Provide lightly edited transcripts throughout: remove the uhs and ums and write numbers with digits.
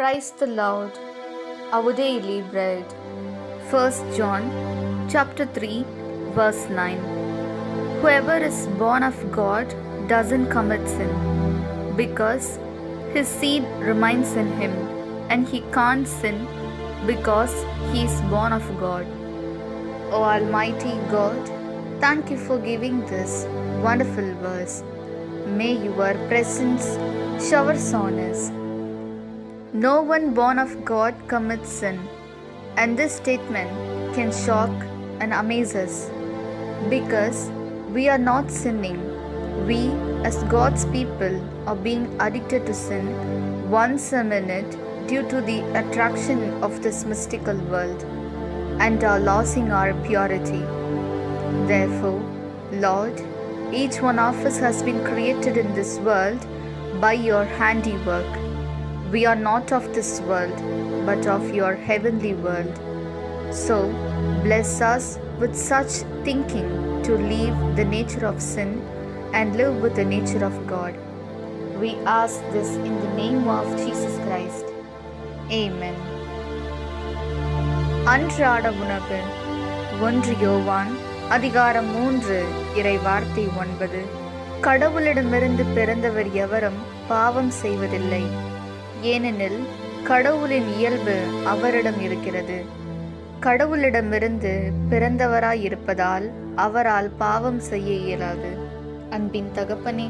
Praise the Lord, our daily bread. 1 John chapter 3, verse 9. Whoever is born of God doesn't commit sin, because his seed remains in him, and he can't sin because he is born of God. O Almighty God, thank you for giving this wonderful verse. May your presence showers on us. No one born of God commits sin, and this statement can shock and amaze us because we are not sinning. We, as God's people, are being addicted to sin once a minute due to the attraction of this mystical world and are losing our purity. Therefore, Lord, each one of us has been created in this world by your handiwork. We are not of this world, but of your heavenly world. So, bless us with such thinking to leave the nature of sin and live with the nature of God. We ask this in the name of Jesus Christ. Amen. அன்றாட உணவு 1 யோவான் அதிகாரம் 3 இறை வார்த்தை 9. கடவுளிடமிருந்து பிறந்தவர் எவரும் பாவம் செய்வதில்லை, ஏனெனில் கடவுளின் இயல்பு அவரிடம் இருக்கிறது. கடவுளிடமிருந்து பிறந்தவராயிருப்பதால் அவரால் பாவம் செய்ய இயலாது. அன்பின் தகப்பனே,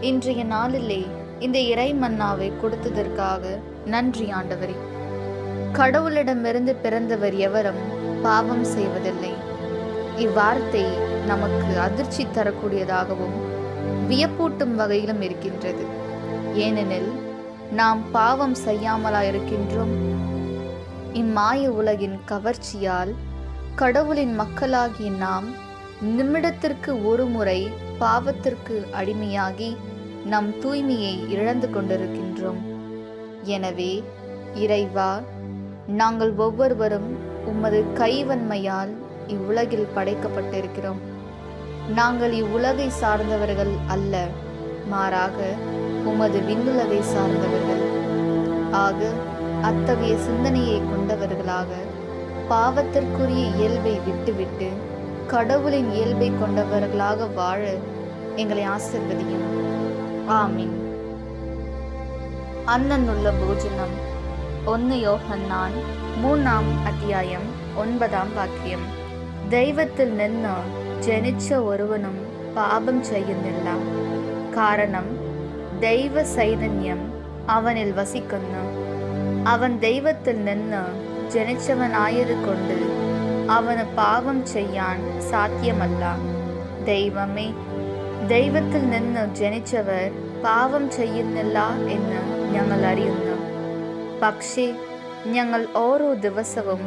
இன்றைய நாளிலே இந்த இறை மன்னாவை கொடுத்ததற்காக நன்றி ஆண்டவரே. கடவுளிடமிருந்து பிறந்தவர் எவரும் பாவம் செய்வதில்லை. இவ்வார்த்தை நமக்கு அதிர்ச்சி தரக்கூடியதாகவும் வியப்பூட்டும் வகையிலும் இருக்கின்றது. ஏனெனில் நாம் பாவம் செய்யாமலா இருக்கின்றோம்? இம்மாய உலகின் கவர்ச்சியால் கடவுளின் மக்களாகிய நாம் நிமிடத்திற்கு ஒரு முறை பாவத்திற்கு அடிமையாகி நம் தூய்மையை இழந்து கொண்டிருக்கின்றோம். எனவே இறைவா, நாங்கள் ஒவ்வொருவரும் உமது கைவன்மையால் இவ்வுலகில் படைக்கப்பட்டிருக்கிறோம். நாங்கள் இவ்வுலகை சார்ந்தவர்கள் அல்ல, மாறாக உமது விண்ணுலகை சார்ந்தவர்கள். ஆக அத்தகைய சிந்தனையை கொண்டவர்களாக பாவத்திற்குரிய இயல்பை விட்டுவிட்டு கடவுளின் இயல்பை கொண்டவர்களாக வாழ எங்களை ஆசீர்வதியும். ஆமீன். அன்னன்னுள்ள போஜனம் 1 யோஹன்னான் 3 അധ്യായം 9 വാക്യം. ദൈവത്തിൽ നിന്ന് ജനിച്ച ഒരുവനും പാപം ചെയ്യുന്നില്ല, കാരണം ദൈവ ചൈതന്യം അവനിൽ വസിക്കുന്നു. അവൻ ദൈവത്തിൽ നിന്ന് ജനിച്ചവനായതുകൊണ്ട് അവന് പാപം ചെയ്യാൻ സാധ്യമല്ല. ദൈവമേ, ദൈവത്തിൽ നിന്ന് ജനിച്ചവർ പാപം ചെയ്യുന്നില്ല എന്ന് ഞങ്ങൾ അറിയുന്നു. പക്ഷേ ഞങ്ങൾ ഓരോ ദിവസവും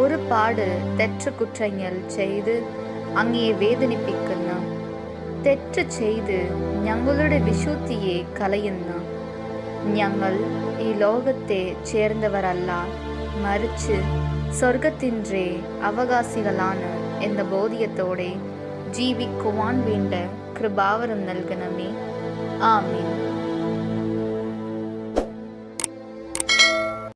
ഒരുപാട് തെറ്റുകുറ്റങ്ങൾ ചെയ്ത് അങ്ങയെ വേദനിപ്പിക്കുന്നു. തെറ്റ് ചെയ്ത് ഞങ്ങളുടെ വിശുദ്ധിയെ കളയുന്നു. ഞങ്ങൾ ഈ ലോകത്തെ ചേർന്നവരല്ല, മറിച്ച് സ്വർഗത്തിൻ്റെ അവകാശികളാണ് എന്ന ബോധ്യത്തോടെ ജീവിക്കുവാൻ വേണ്ട കൃപാവരം നൽകണമേ. ആമീൻ.